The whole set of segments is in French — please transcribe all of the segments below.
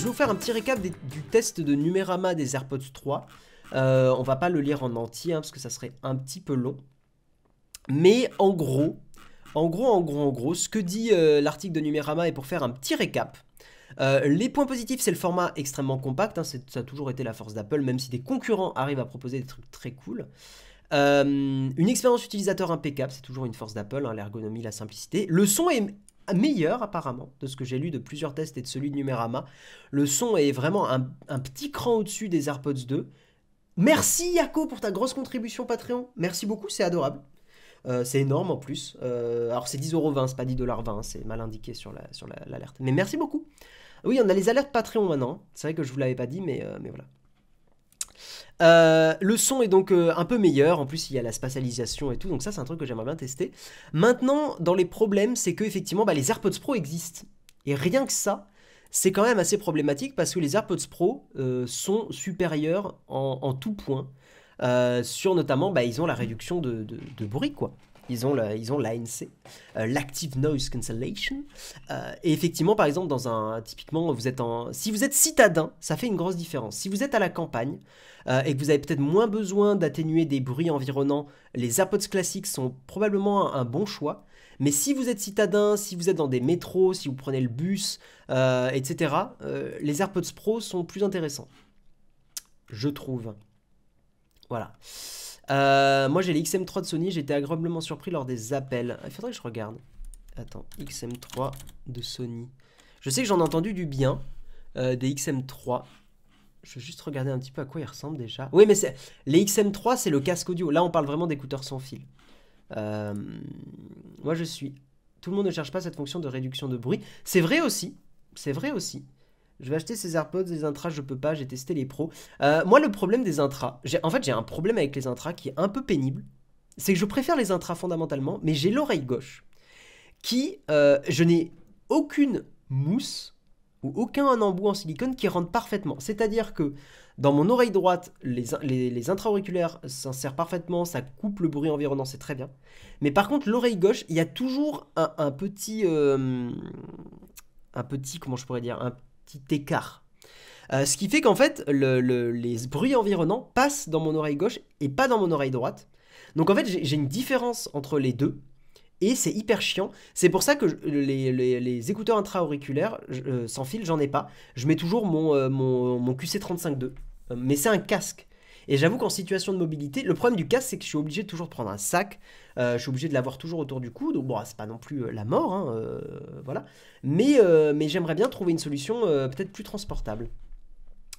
je vais vous faire un petit récap du test de Numérama des AirPods 3. On va pas le lire en entier, hein, parce que ça serait un petit peu long. Mais en gros, ce que dit l'article de Numérama, et pour faire un petit récap, les points positifs, c'est le format extrêmement compact, hein, ça a toujours été la force d'Apple, même si des concurrents arrivent à proposer des trucs très cool. Une expérience utilisateur impeccable, c'est toujours une force d'Apple, hein, l'ergonomie, la simplicité. Le son est meilleur apparemment, de ce que j'ai lu de plusieurs tests et de celui de Numérama. Le son est vraiment un petit cran au-dessus des AirPods 2. Merci Yako pour ta grosse contribution Patreon, merci beaucoup, c'est adorable. C'est énorme en plus. Alors c'est 10,20€, c'est pas 10,20$, hein, c'est mal indiqué sur l'alerte. Mais merci beaucoup. Oui, on a les alertes Patreon maintenant. C'est vrai que je vous l'avais pas dit, mais voilà. Le son est donc un peu meilleur. En plus, il y a la spatialisation et tout. Donc ça, c'est un truc que j'aimerais bien tester. Maintenant, dans les problèmes, c'est que effectivement, les AirPods Pro existent. Et rien que ça, c'est quand même assez problématique parce que les AirPods Pro sont supérieurs en tout point. Sur notamment, ils ont la réduction de bruit, quoi. Ils ont l'ANC, l'Active Noise Cancellation. Et effectivement, par exemple, typiquement, si vous êtes citadin, ça fait une grosse différence. Si vous êtes à la campagne et que vous avez peut-être moins besoin d'atténuer des bruits environnants, les AirPods classiques sont probablement un bon choix. Mais si vous êtes citadin, si vous êtes dans des métros, si vous prenez le bus, etc., les AirPods Pro sont plus intéressants, je trouve. Voilà. Moi j'ai les XM3 de Sony, j'ai été agréablement surpris lors des appels. Il faudrait que je regarde. Attends, XM3 de Sony. Je sais que j'en ai entendu du bien des XM3. Je vais juste regarder un petit peu à quoi ils ressemblent déjà. Oui, mais les XM3 c'est le casque audio. Là on parle vraiment d'écouteurs sans fil. Moi je suis... Tout le monde ne cherche pas cette fonction de réduction de bruit. C'est vrai aussi. C'est vrai aussi. Je vais acheter ces AirPods, les intras, je peux pas, j'ai testé les pros. Moi, le problème des intras, j'ai un problème avec les intras qui est un peu pénible. C'est que je préfère les intras fondamentalement, mais j'ai l'oreille gauche qui, je n'ai aucune mousse ou aucun embout en silicone qui rentre parfaitement. C'est-à-dire que dans mon oreille droite, les intra-auriculaires s'insèrent parfaitement, ça coupe le bruit environnant, c'est très bien. Mais par contre, l'oreille gauche, il y a toujours un petit, comment je pourrais dire, un petit écart. Ce qui fait qu'en fait, les bruits environnants passent dans mon oreille gauche et pas dans mon oreille droite. Donc en fait, j'ai une différence entre les deux. Et c'est hyper chiant. C'est pour ça que les écouteurs intra-auriculaires, sans fil, j'en ai pas. Je mets toujours mon QC35-2. Mais c'est un casque. Et j'avoue qu'en situation de mobilité, le problème du casque, c'est que je suis obligé de toujours prendre un sac. Je suis obligé de l'avoir toujours autour du cou. Donc bon, c'est pas non plus la mort, hein, voilà. Mais j'aimerais bien trouver une solution peut-être plus transportable.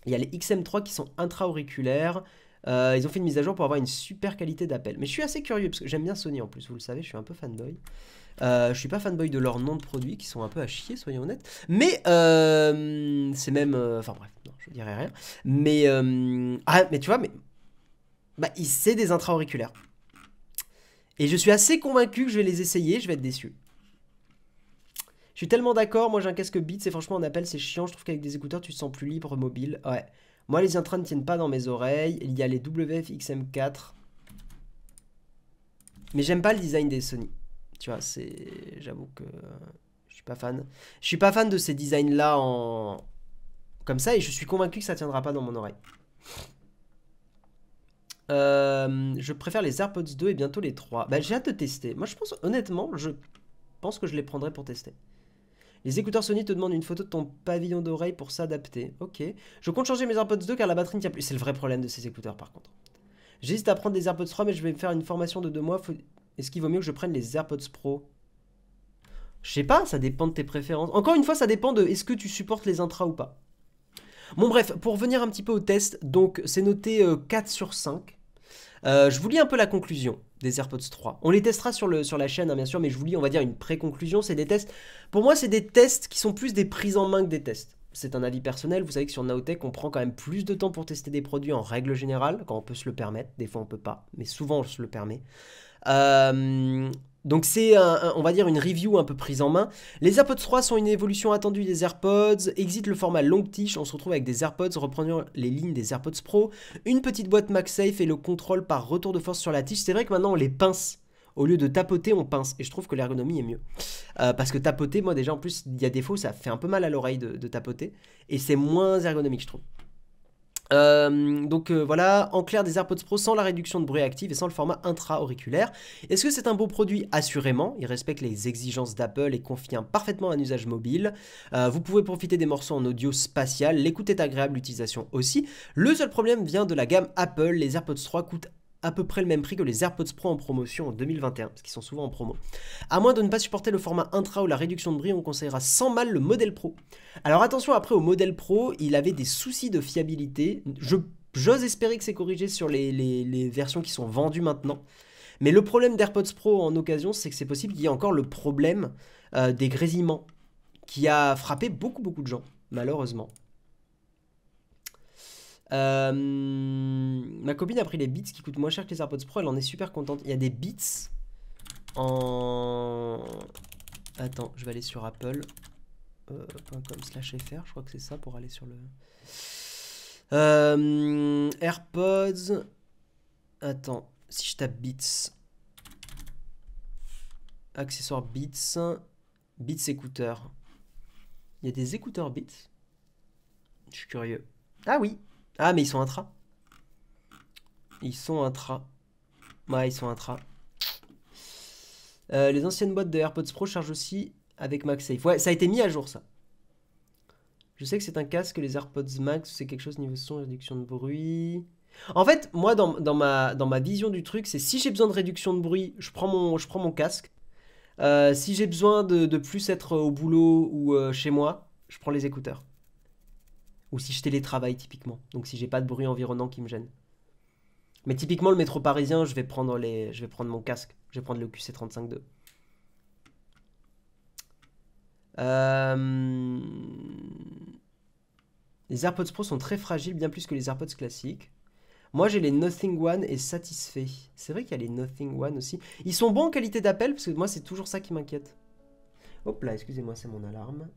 Il y a les XM3 qui sont intra-auriculaires. Ils ont fait une mise à jour pour avoir une super qualité d'appel. Mais je suis assez curieux, parce que j'aime bien Sony en plus, vous le savez, je suis un peu fanboy. Je suis pas fanboy de leurs noms de produits, qui sont un peu à chier, soyons honnêtes. Mais c'est même... Enfin bref, non, je dirais rien. Mais... mais tu vois, c'est des intra-auriculaires. Et je suis assez convaincu que je vais les essayer, je vais être déçu. Je suis tellement d'accord, moi j'ai un casque Beats et franchement en appel c'est chiant, je trouve qu'avec des écouteurs tu te sens plus libre, mobile. Ouais. Moi les intras ne tiennent pas dans mes oreilles, il y a les WF XM4. Mais j'aime pas le design des Sony. Tu vois, j'avoue que je suis pas fan. Je suis pas fan de ces designs là comme ça et je suis convaincu que ça tiendra pas dans mon oreille. Je préfère les AirPods 2 et bientôt les 3. J'ai hâte de tester. Moi je pense, honnêtement, je pense que je les prendrai pour tester. Les écouteurs Sony te demandent une photo de ton pavillon d'oreille pour s'adapter. Ok. Je compte changer mes AirPods 2 car la batterie ne tient plus. C'est le vrai problème de ces écouteurs par contre. J'hésite à prendre des AirPods 3 mais je vais me faire une formation de 2 mois. Est-ce qu'il vaut mieux que je prenne les AirPods Pro? Je sais pas, ça dépend de tes préférences. Encore une fois, ça dépend de est-ce que tu supportes les intras ou pas. Bon bref, pour revenir un petit peu au test, donc c'est noté 4 sur 5. Je vous lis un peu la conclusion des AirPods 3. On les testera sur la chaîne, hein, bien sûr, mais je vous lis, on va dire, une pré-conclusion. C'est des tests. Pour moi, c'est des tests qui sont plus des prises en main que des tests. C'est un avis personnel. Vous savez que sur Nowtech, on prend quand même plus de temps pour tester des produits en règle générale, quand on peut se le permettre. Des fois, on peut pas, mais souvent, on se le permet. Donc c'est, on va dire, une review un peu prise en main. Les AirPods 3 sont une évolution attendue des AirPods. Exit le format long tige, on se retrouve avec des AirPods reprenant les lignes des AirPods Pro. Une petite boîte MagSafe et le contrôle par retour de force sur la tige. C'est vrai que maintenant on les pince Au lieu de tapoter, on pince. Et je trouve que l'ergonomie est mieux. Parce que tapoter, moi déjà, en plus, il y a des fois où ça fait un peu mal à l'oreille de tapoter. Et c'est moins ergonomique, je trouve. Voilà, en clair des AirPods Pro sans la réduction de bruit active et sans le format intra-auriculaire. Est-ce que c'est un beau produit? Assurément, il respecte les exigences d'Apple et confie parfaitement un usage mobile. Vous pouvez profiter des morceaux en audio spatial, l'écoute est agréable, l'utilisation aussi. Le seul problème vient de la gamme Apple, les AirPods 3 coûtent à peu près le même prix que les AirPods Pro en promotion en 2021, parce qu'ils sont souvent en promo. À moins de ne pas supporter le format intra ou la réduction de bruit, on conseillera sans mal le modèle Pro. Alors attention après au modèle Pro, il avait des soucis de fiabilité. J'ose espérer que c'est corrigé sur les versions qui sont vendues maintenant. Mais le problème d'AirPods Pro en occasion, c'est que c'est possible qu'il y ait encore le problème des grésillements, qui a frappé beaucoup de gens, malheureusement. Ma copine a pris les Beats qui coûtent moins cher que les AirPods Pro, elle en est super contente. Il y a des Beats en... Attends, je vais aller sur apple.com/fr, je crois que c'est ça pour aller sur le... AirPods... Attends, si je tape Beats... Accessoires Beats... Beats écouteurs. Il y a des écouteurs Beats? Je suis curieux. Ah oui! Ah, mais ils sont intra. Ils sont intra. Ouais, ils sont intra. Les anciennes boîtes de AirPods Pro chargent aussi avec MagSafe. Ouais, ça a été mis à jour, ça. Je sais que c'est un casque, les AirPods Max, c'est quelque chose niveau son, réduction de bruit. En fait, moi, dans ma vision du truc, c'est si j'ai besoin de réduction de bruit, je prends mon casque. Si j'ai besoin de plus être au boulot ou chez moi, je prends les écouteurs. Ou si je télétravaille typiquement. Donc si j'ai pas de bruit environnant qui me gêne. Mais typiquement le métro parisien, je vais prendre mon casque. Je vais prendre le QC35-2. Les AirPods Pro sont très fragiles, bien plus que les AirPods classiques. Moi j'ai les Nothing One et satisfait. C'est vrai qu'il y a les Nothing One aussi. Ils sont bons en qualité d'appel, parce que moi c'est toujours ça qui m'inquiète. Hop là, excusez-moi, c'est mon alarme.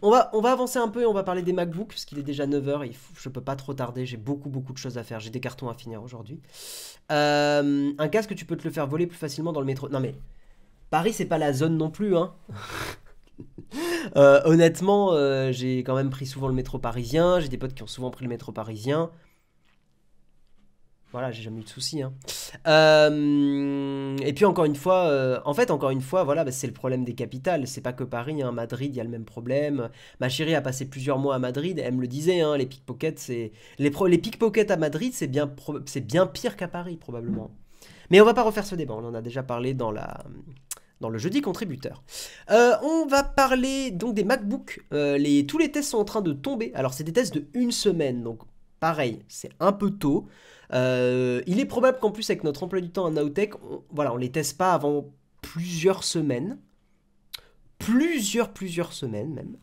On va avancer un peu et on va parler des MacBooks, parce qu'il est déjà 9h, je peux pas trop tarder, j'ai beaucoup de choses à faire, j'ai des cartons à finir aujourd'hui. Un casque, tu peux te le faire voler plus facilement dans le métro. Non mais, Paris c'est pas la zone non plus, hein. Honnêtement, j'ai quand même pris souvent le métro parisien, j'ai des potes qui ont souvent pris le métro parisien. Voilà, j'ai jamais eu de soucis. Hein. Et puis encore une fois, voilà, bah, c'est le problème des capitales. C'est pas que Paris, hein. Madrid, il y a le même problème. Ma chérie a passé plusieurs mois à Madrid. Elle me le disait, hein, les pickpockets, les pickpockets à Madrid, c'est bien pire qu'à Paris probablement. Mais on va pas refaire ce débat. On en a déjà parlé dans le jeudi contributeur. On va parler donc des MacBooks. Tous les tests sont en train de tomber. Alors c'est des tests de 1 semaine, donc pareil, c'est un peu tôt. Il est probable qu'en plus avec notre emploi du temps en Nowtech, on les teste pas avant plusieurs semaines. Plusieurs semaines même.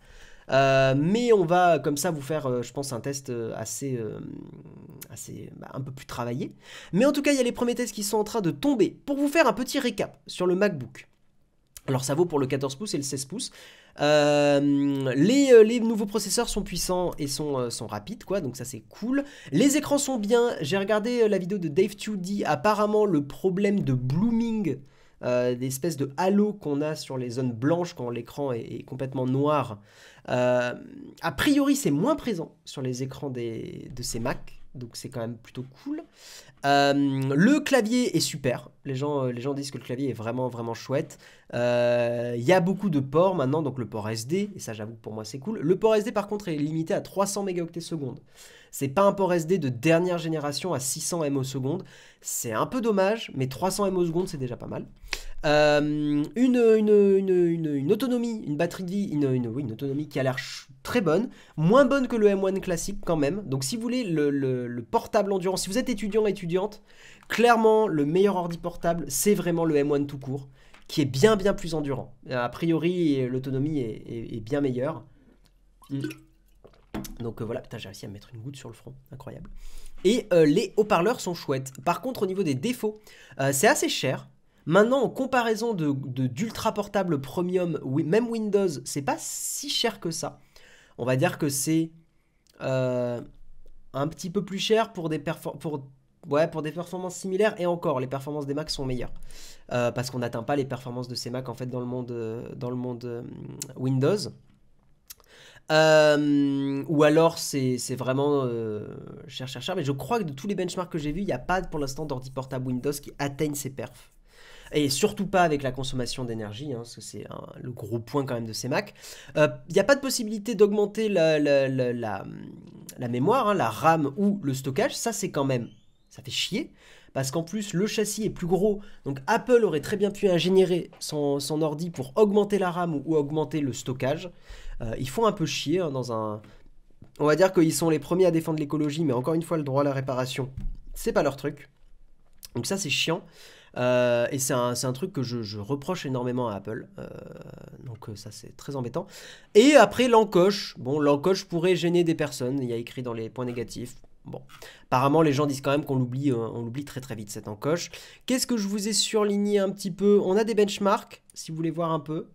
Mais on va comme ça vous faire, je pense, un test assez un peu plus travaillé. Mais en tout cas, il y a les premiers tests qui sont en train de tomber. Pour vous faire un petit récap sur le MacBook. Alors ça vaut pour le 14 pouces et le 16 pouces. Les nouveaux processeurs sont puissants et sont rapides, quoi, donc ça c'est cool. Les écrans sont bien. J'ai regardé la vidéo de Dave2D. Apparemment, le problème de blooming, des espèces de halo qu'on a sur les zones blanches quand l'écran est complètement noir, a priori c'est moins présent sur les écrans de ces Mac. Donc c'est quand même plutôt cool. Le clavier est super. Les gens disent que le clavier est vraiment chouette. Il y a beaucoup de ports maintenant, donc le port SD, et ça j'avoue pour moi c'est cool. Le port SD par contre est limité à 300 mégaoctets secondes. C'est pas un port SD de dernière génération à 600 ms. C'est un peu dommage, mais 300 ms c'est déjà pas mal. Une autonomie, une batterie de vie, une autonomie qui a l'air très bonne, moins bonne que le M1 classique quand même. Donc si vous voulez le portable endurant, si vous êtes étudiante, clairement le meilleur ordi portable c'est vraiment le M1 tout court, qui est bien plus endurant. A priori l'autonomie est bien meilleure. Donc voilà, putain j'ai réussi à mettre une goutte sur le front, incroyable. Et les haut-parleurs sont chouettes. Par contre au niveau des défauts, c'est assez cher. Maintenant, en comparaison d'ultra portable premium, même Windows, c'est pas si cher que ça. On va dire que c'est un petit peu plus cher pour ouais, pour des performances similaires, et encore, les performances des Macs sont meilleures. Parce qu'on n'atteint pas les performances de ces Macs, en fait, dans le monde Windows. Ou alors c'est vraiment cher, mais je crois que de tous les benchmarks que j'ai vus, il n'y a pas pour l'instant d'ordi portable Windows qui atteigne ces perfs. Et surtout pas avec la consommation d'énergie, hein, parce que c'est le gros point quand même de ces Macs. Il n'y a pas de possibilité d'augmenter la mémoire, hein, la RAM ou le stockage, ça c'est quand même, ça fait chier. Parce qu'en plus, le châssis est plus gros. Donc Apple aurait très bien pu ingénierer son ordi pour augmenter la RAM ou augmenter le stockage. Ils font un peu chier hein, dans un... On va dire qu'ils sont les premiers à défendre l'écologie, mais encore une fois, le droit à la réparation, c'est pas leur truc. Donc ça, c'est chiant. Et c'est un truc que je reproche énormément à Apple. Donc ça, c'est très embêtant. Et après, l'encoche. Bon, l'encoche pourrait gêner des personnes. Il y a écrit dans les points négatifs. Bon, apparemment les gens disent quand même qu'on l'oublie très très vite cette encoche. Qu'est-ce que je vous ai surligné un petit peu? On a des benchmarks, si vous voulez voir un peu.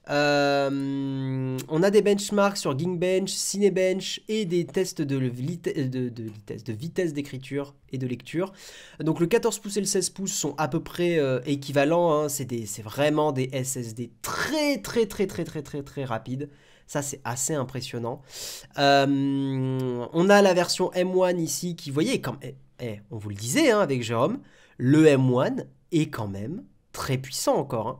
On a des benchmarks sur Geekbench, Cinebench et des tests de vitesse d'écriture et de lecture. Donc le 14 pouces et le 16 pouces sont à peu près équivalents. Hein. C'est vraiment des SSD très très très très très très très rapides. Ça, c'est assez impressionnant. On a la version M1 ici qui, vous voyez, on vous le disait hein, avec Jérôme, le M1 est quand même très puissant encore. Hein.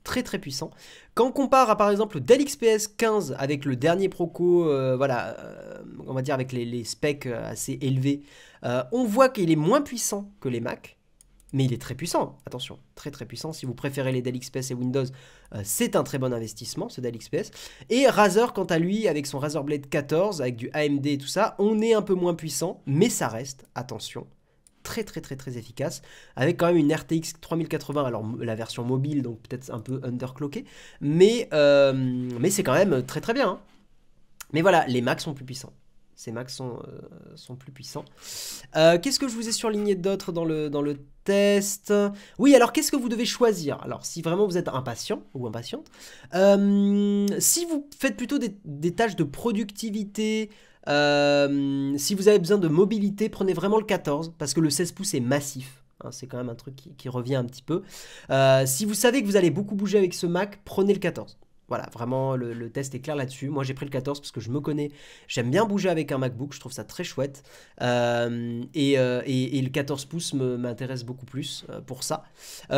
Très très puissant. Quand on compare à par exemple le Dell XPS 15 avec le dernier Proco, voilà, on va dire avec les specs assez élevés, on voit qu'il est moins puissant que les Mac. Mais il est très puissant, attention, très très puissant. Si vous préférez les Dell XPS et Windows, c'est un très bon investissement, ce Dell XPS. Et Razer, quant à lui, avec son Razer Blade 14, avec du AMD et tout ça, on est un peu moins puissant, mais ça reste, attention, très très très très efficace, avec quand même une RTX 3080, alors la version mobile, donc peut-être un peu underclockée, mais c'est quand même très très bien. Hein. Mais voilà, les Macs sont plus puissants. Ces Macs sont plus puissants. Qu'est-ce que je vous ai surligné d'autre dans le test? Oui, alors qu'est-ce que vous devez choisir? Alors, si vraiment vous êtes impatient ou impatiente, si vous faites plutôt des tâches de productivité, si vous avez besoin de mobilité, prenez vraiment le 14, parce que le 16 pouces est massif. Hein, c'est quand même un truc qui revient un petit peu. Si vous savez que vous allez beaucoup bouger avec ce Mac, prenez le 14. Voilà, vraiment, le test est clair là-dessus. Moi, j'ai pris le 14 parce que je me connais. J'aime bien bouger avec un MacBook, je trouve ça très chouette. Et le 14 pouces m'intéresse beaucoup plus pour ça.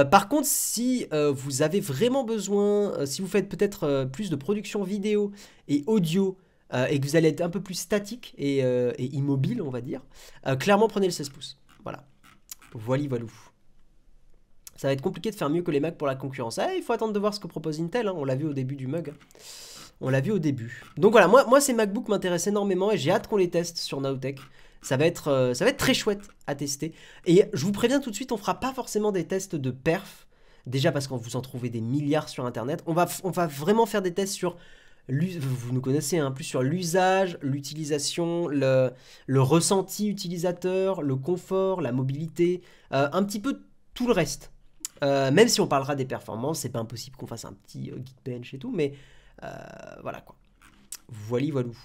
Par contre, si vous avez vraiment besoin, si vous faites peut-être plus de production vidéo et audio, et que vous allez être un peu plus statique et immobile, on va dire, clairement, prenez le 16 pouces. Voilà. Voilou. Ça va être compliqué de faire mieux que les Mac pour la concurrence. Il faut attendre de voir ce que propose Intel. Hein. On l'a vu au début du mug. On l'a vu au début. Donc voilà, moi ces MacBooks m'intéressent énormément et j'ai hâte qu'on les teste sur Nowtech. Ça va être très chouette à tester. Et je vous préviens tout de suite, on fera pas forcément des tests de perf. Déjà parce qu'on vous en trouvez des milliards sur Internet. On va vraiment faire des tests sur... Vous nous connaissez, hein, plus sur l'usage, l'utilisation, le ressenti utilisateur, le confort, la mobilité, un petit peu tout le reste. Même si on parlera des performances, c'est pas impossible qu'on fasse un petit Geekbench et tout, mais voilà quoi. Voilou.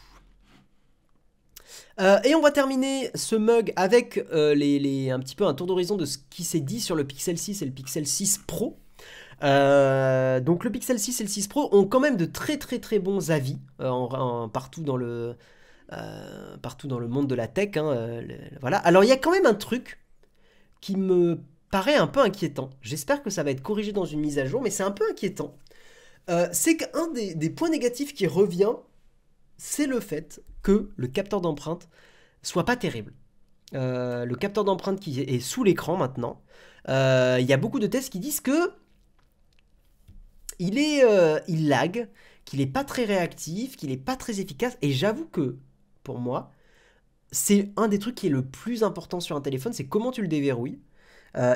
Et on va terminer ce mug avec un petit peu un tour d'horizon de ce qui s'est dit sur le Pixel 6 et le Pixel 6 Pro. Donc le Pixel 6 et le 6 Pro ont quand même de très très très bons avis partout dans le monde de la tech. Hein, voilà. Alors il y a quand même un truc qui me paraît un peu inquiétant. J'espère que ça va être corrigé dans une mise à jour, mais c'est un peu inquiétant. C'est qu'un des points négatifs qui revient, c'est le fait que le capteur d'empreinte soit pas terrible. Le capteur d'empreinte qui est sous l'écran maintenant, il y a beaucoup de tests qui disent que il lag, qu'il est pas très réactif, qu'il est pas très efficace, et j'avoue que, pour moi, c'est un des trucs qui est le plus important sur un téléphone, c'est comment tu le déverrouilles.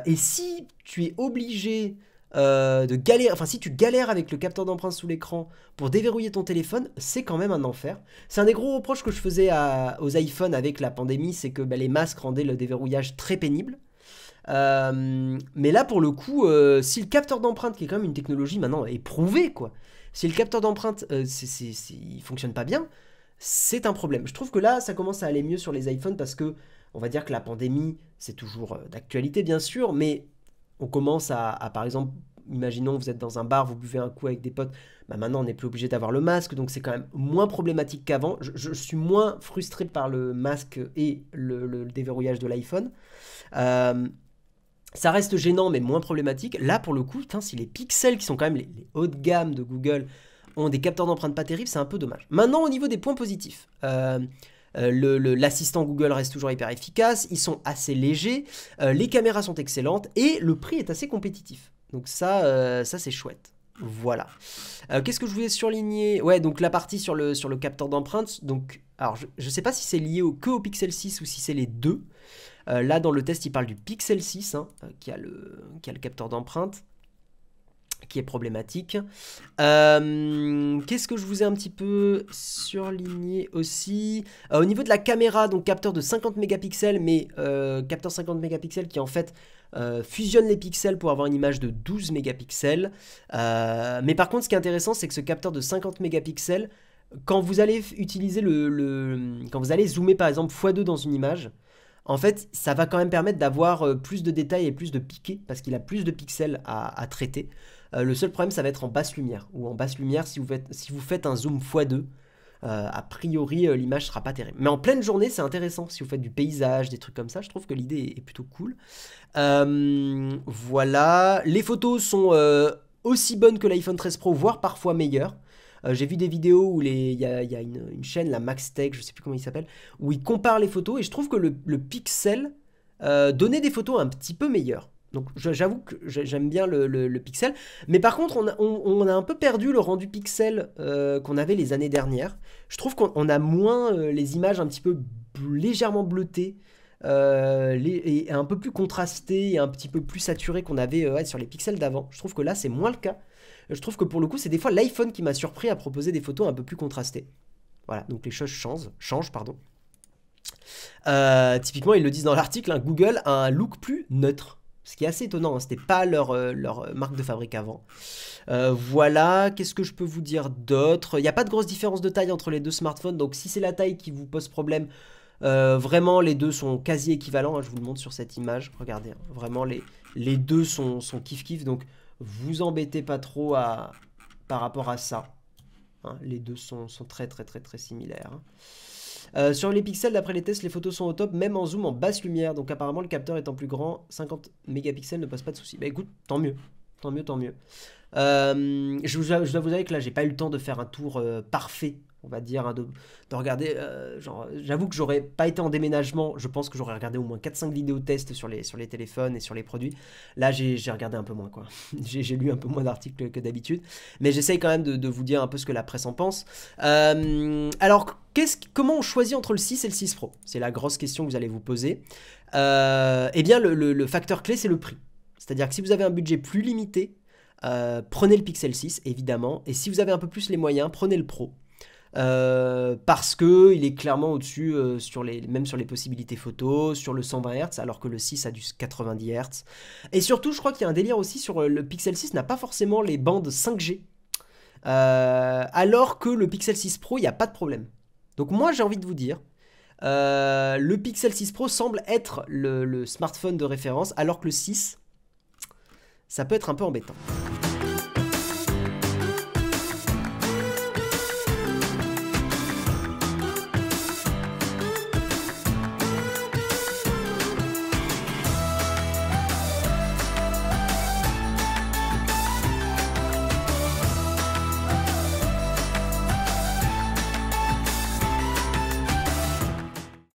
Et si tu es obligé de galérer, enfin si tu galères avec le capteur d'empreinte sous l'écran pour déverrouiller ton téléphone, c'est quand même un enfer. C'est un des gros reproches que je faisais aux iPhones avec la pandémie, c'est que les masques rendaient le déverrouillage très pénible. Mais là pour le coup, si le capteur d'empreinte, qui est quand même une technologie maintenant éprouvée, quoi, si le capteur d'empreinte il fonctionne pas bien, c'est un problème. Je trouve que là ça commence à aller mieux sur les iPhones parce que on va dire que la pandémie, c'est toujours d'actualité bien sûr, mais on commence à, par exemple, imaginons vous êtes dans un bar, vous buvez un coup avec des potes, bah maintenant on n'est plus obligé d'avoir le masque, donc c'est quand même moins problématique qu'avant. Je suis moins frustré par le masque et le déverrouillage de l'iPhone. Euh, Ça reste gênant, mais moins problématique. Là, pour le coup, putain, si les pixels, qui sont quand même les hauts de gamme de Google, ont des capteurs d'empreintes pas terribles, c'est un peu dommage. Maintenant, au niveau des points positifs, l'assistant Google reste toujours hyper efficace, ils sont assez légers, les caméras sont excellentes, et le prix est assez compétitif. Donc ça c'est chouette. Voilà. Qu'est-ce que je voulais surligner? Ouais, donc la partie sur le capteur d'empreintes. Donc, alors, je sais pas si c'est lié que au Pixel 6 ou si c'est les deux. Là, dans le test, il parle du Pixel 6, hein, qui a le capteur d'empreinte, qui est problématique. Qu'est-ce que je vous ai un petit peu surligné aussi? Au niveau de la caméra, donc capteur de 50 mégapixels, mais capteur 50 mégapixels qui en fait fusionne les pixels pour avoir une image de 12 mégapixels. Mais par contre, ce qui est intéressant, c'est que ce capteur de 50 mégapixels, quand vous allez utiliser quand vous allez zoomer par exemple x2 dans une image, en fait, ça va quand même permettre d'avoir plus de détails et plus de piquets, parce qu'il a plus de pixels à traiter. Le seul problème, ça va être en basse lumière, ou en basse lumière, si vous faites un zoom x2, a priori, l'image sera pas terrible. Mais en pleine journée, c'est intéressant, si vous faites du paysage, des trucs comme ça, je trouve que l'idée est plutôt cool. Voilà, les photos sont aussi bonnes que l'iPhone 13 Pro, voire parfois meilleures. J'ai vu des vidéos où il y a une chaîne, la MaxTech, je sais plus comment il s'appelle, où il compare les photos et je trouve que le Pixel donnait des photos un petit peu meilleures. Donc j'avoue que j'aime bien le Pixel, mais par contre on a un peu perdu le rendu Pixel qu'on avait les années dernières. Je trouve qu'on a moins les images un petit peu légèrement bleutées, et un peu plus contrastées et un petit peu plus saturées qu'on avait sur les pixels d'avant. Je trouve que là c'est moins le cas. Je trouve que pour le coup, c'est des fois l'iPhone qui m'a surpris à proposer des photos un peu plus contrastées. Voilà, donc les choses changent, pardon. Typiquement, ils le disent dans l'article, hein, Google a un look plus neutre. Ce qui est assez étonnant, hein, c'était pas leur marque de fabrique avant. Voilà, qu'est-ce que je peux vous dire d'autre? Il n'y a pas de grosse différence de taille entre les deux smartphones, donc si c'est la taille qui vous pose problème, vraiment les deux sont quasi équivalents, hein, je vous le montre sur cette image, regardez, hein, vraiment les deux sont kiff-kiff, donc vous embêtez pas trop par rapport à ça. Hein, les deux sont très similaires. Sur les pixels, d'après les tests, les photos sont au top, même en zoom en basse lumière. Donc apparemment, le capteur étant plus grand, 50 mégapixels ne pose pas de soucis. Bah écoute, tant mieux. Tant mieux. Je dois vous avouer que là, j'ai pas eu le temps de faire un tour parfait, on va dire, hein, de regarder. J'avoue que j'aurais pas été en déménagement. Je pense que j'aurais regardé au moins 4-5 vidéos tests sur les téléphones et sur les produits. Là, j'ai regardé un peu moins, quoi. J'ai lu un peu moins d'articles que d'habitude. Mais j'essaye quand même de vous dire un peu ce que la presse en pense. Alors, comment on choisit entre le 6 et le 6 Pro? C'est la grosse question que vous allez vous poser. Eh bien, le facteur clé, c'est le prix. C'est-à-dire que si vous avez un budget plus limité, prenez le Pixel 6 évidemment, et si vous avez un peu plus les moyens, prenez le Pro, parce que il est clairement au-dessus même sur les possibilités photos, sur le 120 Hz, alors que le 6 a du 90 Hz. Et surtout, je crois qu'il y a un délire aussi sur le Pixel 6 n'a pas forcément les bandes 5G, alors que le Pixel 6 Pro, il n'y a pas de problème. Donc moi, j'ai envie de vous dire, le Pixel 6 Pro semble être le smartphone de référence, alors que le 6, ça peut être un peu embêtant.